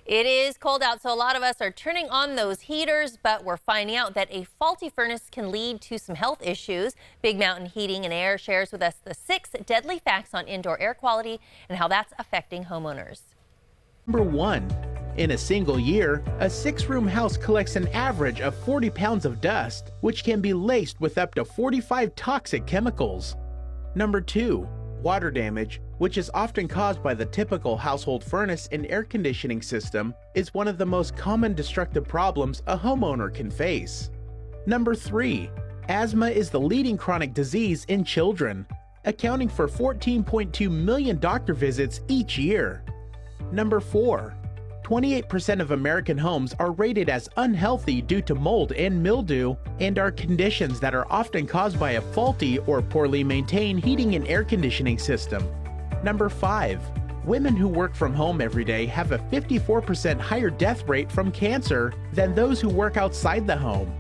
It is cold out, so a lot of us are turning on those heaters, but we're finding out that a faulty furnace can lead to some health issues. Big Mountain Heating and Air shares with us the 6 deadly facts on indoor air quality and how that's affecting homeowners. Number 1. In a single year, a 6-room house collects an average of 40 pounds of dust, which can be laced with up to 45 toxic chemicals. Number 2. Water damage, which is often caused by the typical household furnace and air conditioning system, is one of the most common destructive problems a homeowner can face. Number 3. Asthma is the leading chronic disease in children, accounting for 14.2 million doctor visits each year. Number 4. 28% of American homes are rated as unhealthy due to mold and mildew and are conditions that are often caused by a faulty or poorly maintained heating and air conditioning system. Number 5. Women who work from home every day have a 54% higher death rate from cancer than those who work outside the home.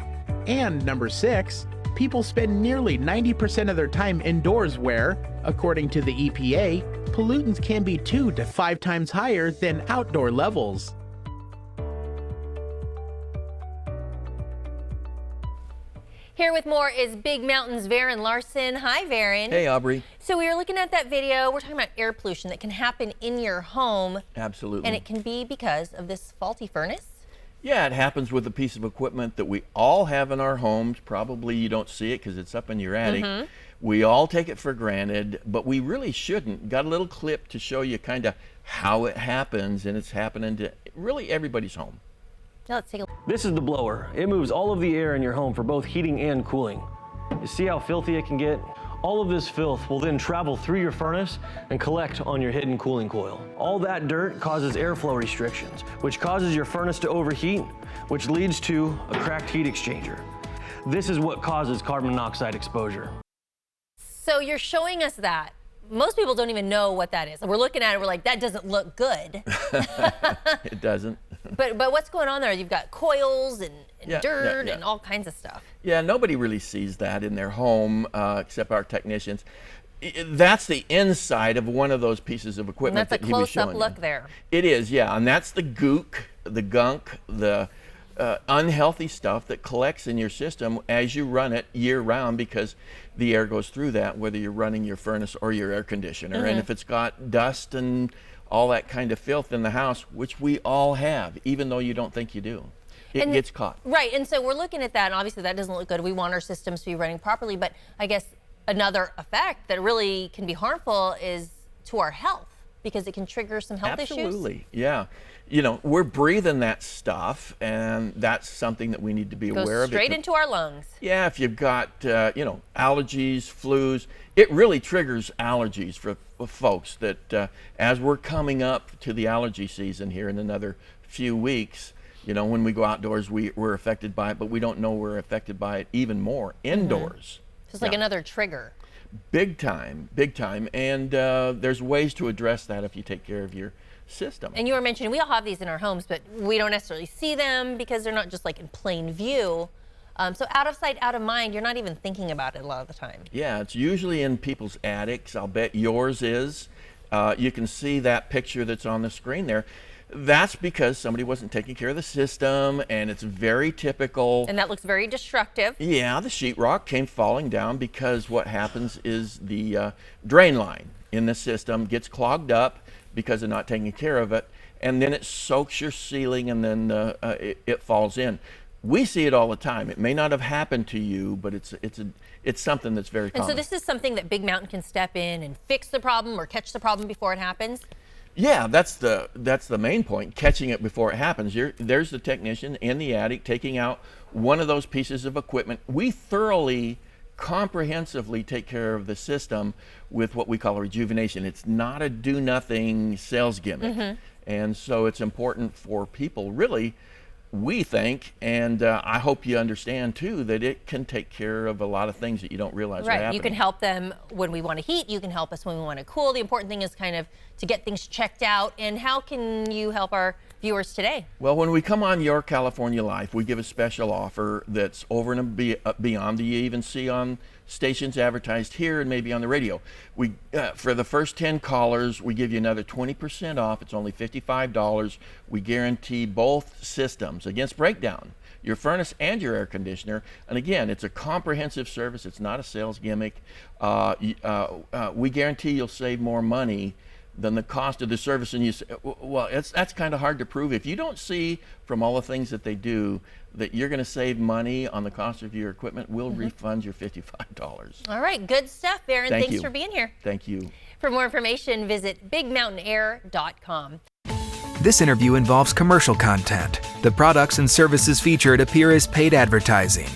And number 6. People spend nearly 90% of their time indoors where, according to the EPA, pollutants can be 2 to 5 times higher than outdoor levels. Here with more is Big Mountain's Varen Larson. Hi, Varen. Hey, Aubrey. So we were looking at that video. We're talking about air pollution that can happen in your home. Absolutely. And it can be because of this faulty furnace. Yeah, it happens with a piece of equipment that we all have in our homes. Probably you don't see it because it's up in your attic. We all take it for granted, but we really shouldn't. Got a little clip to show you kind of how it happens, and it's happening to really everybody's home. Now let's take a look. This is the blower. It moves all of the air in your home for both heating and cooling. You see how filthy it can get? All of this filth will then travel through your furnace and collect on your hidden cooling coil. All that dirt causes airflow restrictions, which causes your furnace to overheat, which leads to a cracked heat exchanger. This is what causes carbon monoxide exposure. So you're showing us that. Most people don't even know what that is. We're looking at it, we're like, that doesn't look good. It doesn't. But what's going on there? You've got coils and dirt and all kinds of stuff. Yeah, nobody really sees that in their home except our technicians. That's the inside of one of those pieces of equipment. And that's a close-up look there. It is, yeah, and that's the gook, the gunk, the unhealthy stuff that collects in your system as you run it year-round, because the air goes through that, whether you're running your furnace or your air conditioner. And if it's got dust and all that kind of filth in the house, which we all have, even though you don't think you do, it gets caught. Right, and so we're looking at that, and obviously that doesn't look good. We want our systems to be running properly, but I guess another effect that really can be harmful is to our health, because it can trigger some health issues. Absolutely, yeah. You know, we're breathing that stuff, and that's something that we need to be aware of. Goes straight into our lungs. Yeah, if you've got, you know, allergies, flus, it really triggers allergies for folks that as we're coming up to the allergy season here in another few weeks, you know, when we go outdoors, we're affected by it, but we don't know we're affected by it even more indoors. So it's like another trigger. Big time, big time. And there's ways to address that if you take care of your system. And you were mentioning we all have these in our homes, but we don't necessarily see them because they're not just like in plain view. So out of sight, out of mind, you're not even thinking about it a lot of the time. Yeah, it's usually in people's attics. I'll bet yours is. You can see that picture that's on the screen there. That's because somebody wasn't taking care of the system, and it's very typical. And that looks very destructive. Yeah, the sheetrock came falling down because what happens is the drain line in the system gets clogged up because of not taking care of it, and then it soaks your ceiling, and then it falls in. We see it all the time. It may not have happened to you, but it's something that's very common. And so this is something that Big Mountain can step in and fix the problem or catch the problem before it happens? Yeah, that's the main point, catching it before it happens. There's the technician in the attic taking out one of those pieces of equipment. We thoroughly, comprehensively take care of the system with what we call rejuvenation. It's not a do-nothing sales gimmick. And so it's important for people, really, we think, and I hope you understand too, that it can take care of a lot of things that you don't realize are happening. You can help them when we want to heat, you can help us when we want to cool. The important thing is kind of to get things checked out. And how can you help our viewers today? Well, when we come on Your California Life, we give a special offer that's over and beyond that you even see on stations advertised here and maybe on the radio. We, for the first 10 callers, we give you another 20% off. It's only $55. We guarantee both systems against breakdown, your furnace and your air conditioner. And again, it's a comprehensive service. It's not a sales gimmick. We guarantee you'll save more money than the cost of the service. And you say, well, that's kind of hard to prove. If you don't see from all the things that they do that you're going to save money on the cost of your equipment, we'll refund your $55. All right, good stuff, Baron. Thank Thanks you for being here. Thank you. For more information, visit bigmountainair.com. This interview involves commercial content. The products and services featured appear as paid advertising.